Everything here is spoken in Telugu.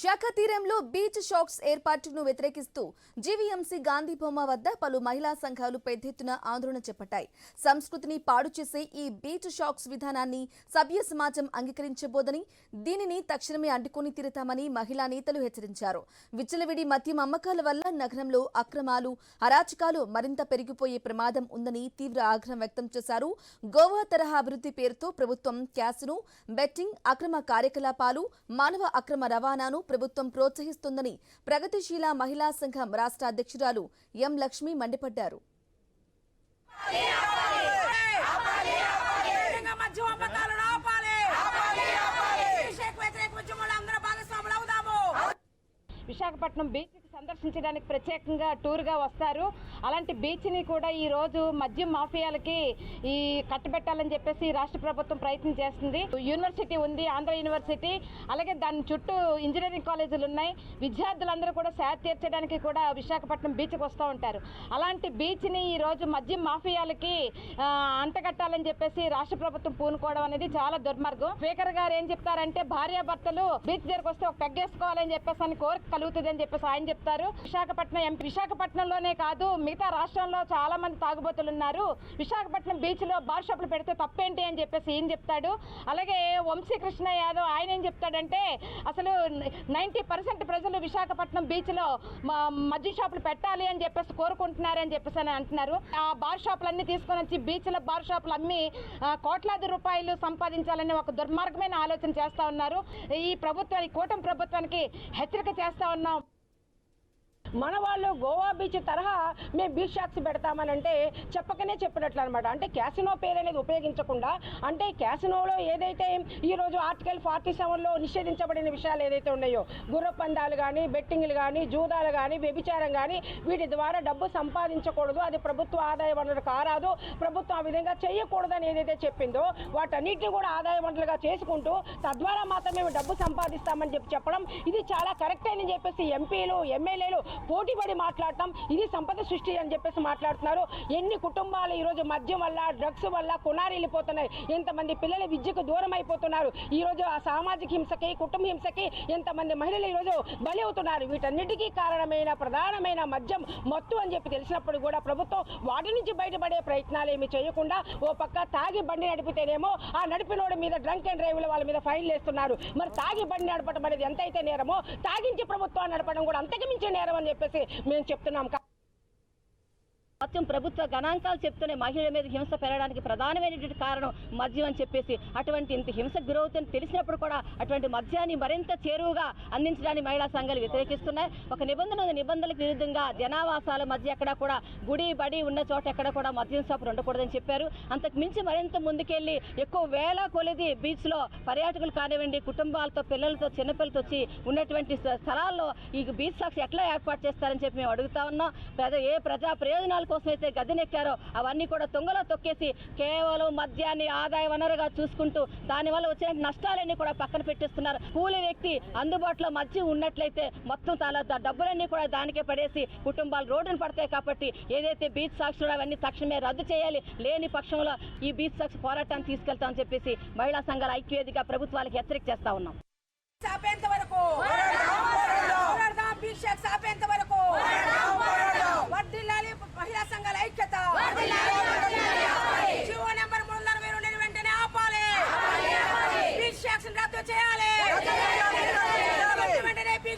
శాఖ తీరంలో బీచ్ షాక్స్ ఏర్పాటును వ్యతిరేకిస్తూ జీవీఎంసీ గాంధీ బొమ్మ వద్ద పలు మహిళా సంఘాలు పెద్ద ఎత్తున ఆందోళన చేపట్టాయి. సంస్కృతిని పాడు చేసే ఈ బీచ్ షాక్స్ విధానాన్ని సభ్య సమాజం అంగీకరించబోదని, దీనిని తక్షణమే అడ్డుకుని తీరుతామని మహిళా నేతలు హెచ్చరించారు. విచ్చలవిడి మద్యం అమ్మకాల వల్ల నగరంలో అక్రమాలు, అరాచకాలు మరింత పెరిగిపోయే ప్రమాదం ఉందని తీవ్ర ఆగ్రహం వ్యక్తం చేశారు. గోవా తరహా అభివృద్ధి పేరుతో ప్రభుత్వం క్యాసినో, బెట్టింగ్, అక్రమ కార్యకలాపాలు, మానవ అక్రమ రవాణాను ప్రభుత్వం ప్రోత్సహిస్తుందని ప్రగతిశీల మహిళా సంఘం రాష్ట్ర అధ్యక్షురాలు ఎం లక్ష్మి మండిపడ్డారు. విశాఖపట్నం బీచ్ సందర్శించడానికి ప్రత్యేకంగా టూర్గా వస్తారు. అలాంటి బీచ్ని కూడా ఈ రోజు మద్యం మాఫియాలకి ఈ కట్టబెట్టాలని చెప్పేసి రాష్ట్ర ప్రభుత్వం ప్రయత్నం చేస్తుంది. యూనివర్సిటీ ఉంది, ఆంధ్ర యూనివర్సిటీ, అలాగే దాని చుట్టూ ఇంజనీరింగ్ కాలేజీలు ఉన్నాయి. విద్యార్థులందరూ కూడా సేద తీర్చడానికి కూడా విశాఖపట్నం బీచ్కి వస్తూ ఉంటారు. అలాంటి బీచ్ని ఈ రోజు మద్యం మాఫియాలకి అంటగట్టాలని చెప్పేసి రాష్ట్ర ప్రభుత్వం పూనుకోవడం అనేది చాలా దుర్మార్గం. స్పీకర్ గారు ఏం చెప్తారంటే భార్యాభర్తలు బీచ్ దగ్గరకు వస్తే ఒక పెగ్గేసుకోవాలని చెప్పేసి అని కోరిక కలుగుతుంది అని చెప్పేసి ఆయన చెప్తారు. విశాఖపట్నంలోనే కాదు, మిగతా రాష్ట్రంలో చాలా మంది తాగుబోతులు ఉన్నారు. విశాఖపట్నం బీచ్ లో బార్ షాపులు పెడితే తప్పేంటి అని చెప్పేసి ఈయన చెప్తాడు. అలాగే వంశీకృష్ణ యాదవ్ ఆయన ఏం చెప్తాడంటే అసలు 90% ప్రజలు విశాఖపట్నం బీచ్ లో మద్యం షాపులు పెట్టాలి అని చెప్పేసి కోరుకుంటున్నారు అని చెప్పేసి అని అంటున్నారు. ఆ బార్ షాపులన్నీ తీసుకొని వచ్చి బీచ్ లో బార్ షాపులు అమ్మి కోట్లాది రూపాయలు సంపాదించాలని ఒక దుర్మార్గమైన ఆలోచన చేస్తా ఉన్నారు. ఈ ప్రభుత్వానికి, కూటమి ప్రభుత్వానికి హెచ్చరిక చేస్తా ఉన్నాం. మన వాళ్ళు గోవా బీచ్ తరహా మేము బీచ్ షాక్స్ పెడతామనంటే చెప్పకనే చెప్పినట్లు అనమాట. అంటే క్యాసినో పేరు అనేది ఉపయోగించకుండా, అంటే క్యాసినోలో ఏదైతే ఈరోజు ఆర్టికల్ 47లో నిషేధించబడిన విషయాలు ఏదైతే ఉన్నాయో, గుర్ర పందాలు కానీ, బెట్టింగ్లు కానీ, జూదాలు కానీ, వ్యభిచారం కానీ, వీటి ద్వారా డబ్బు సంపాదించకూడదు, అది ప్రభుత్వ ఆదాయ వనరు కారాదు, ప్రభుత్వం ఆ విధంగా చేయకూడదని ఏదైతే చెప్పిందో వాటన్నిటిని కూడా ఆదాయ వనరులుగా చేసుకుంటూ తద్వారా మాత్రం మేము డబ్బు సంపాదిస్తామని చెప్పడం ఇది చాలా కరెక్ట్ అని చెప్పేసి ఎంపీలు, ఎమ్మెల్యేలు పోటీపడి మాట్లాడటం, ఇది సంపద సృష్టి అని చెప్పేసి మాట్లాడుతున్నారు. ఎన్ని కుటుంబాలు ఈరోజు మద్యం వల్ల, డ్రగ్స్ వల్ల కొనారిల్లిపోతున్నాయి. ఎంతమంది పిల్లలు విద్యకు దూరం అయిపోతున్నారు. ఈరోజు ఆ సామాజిక హింసకి, కుటుంబ హింసకి ఎంతమంది మహిళలు ఈరోజు బలి అవుతున్నారు. వీటన్నిటికీ కారణమైన ప్రధానమైన మద్యం మత్తు అని చెప్పి తెలిసినప్పుడు కూడా ప్రభుత్వం వాటి నుంచి బయటపడే ప్రయత్నాలు ఏమి చేయకుండా ఓ పక్క తాగి బండి నడిపితేనేమో ఆ నడిపినోడి మీద డ్రంక్ అండ్ డ్రైవ్ల వాళ్ళ మీద ఫైన్లు వేస్తున్నారు. మరి తాగి బండి నడపడం అనేది ఎంతైతే నేరమో తాగించి ప్రభుత్వాన్ని నడపడం కూడా అంతకు మించి నేరం అని చెప్పేసి మేము చెప్తున్నాం. మద్యం ప్రభుత్వ గణాంకాలు చెప్తూనే మహిళల మీద హింస పెరగడానికి ప్రధానమైనటువంటి కారణం మద్యం అని చెప్పేసి, అటువంటి ఇంత హింసకు గురవుతుందని తెలిసినప్పుడు కూడా అటువంటి మద్యాన్ని మరింత చేరువుగా అందించడానికి మహిళా సంఘాలు వ్యతిరేకిస్తున్నాయి. ఒక నిబంధనలకు విరుద్ధంగా జనావాసాల మధ్య ఎక్కడా కూడా గుడి బడి ఉన్న చోట ఎక్కడ కూడా మద్యం షాపులు ఉండకూడదని చెప్పారు. అంతకు మించి మరింత ముందుకెళ్లి ఎక్కువ వేల కొలిది బీచ్ లో పర్యాటకులు కానివ్వండి, కుటుంబాలతో, పిల్లలతో, చిన్నపిల్లలతో వచ్చి ఉన్నటువంటి స్థలాల్లో ఈ బీచ్ షాక్స్ ఎట్లా ఏర్పాటు చేస్తారని చెప్పి మేము అడుగుతా ఉన్నాం. ఏ ప్రజా ప్రయోజనాల కోసం అయితే గద్దెనెక్కారో అవన్నీ కూడా తుంగలో తొక్కేసి కేవలం మద్యాన్ని ఆదాయ వనరుగా చూసుకుంటూ దానివల్ల వచ్చిన నష్టాలన్నీ కూడా పక్కన పెట్టేస్తున్నారు. కూలి వ్యక్తి అందుబాటులో మద్యం ఉన్నట్లయితే మొత్తం డబ్బులన్నీ కూడా దానికే పడేసి కుటుంబాలు రోడ్డును పడతాయి. కాబట్టి ఏదైతే బీచ్ సాక్షులు అవన్నీ తక్షణమే రద్దు చేయాలి, లేని పక్షంలో ఈ బీచ్ సాక్షి పోరాటాన్ని తీసుకెళ్తామని చెప్పేసి మహిళా సంఘాల ఐక్యవేదిక ప్రభుత్వాలకు హెచ్చరిక చేస్తా ఉన్నాం.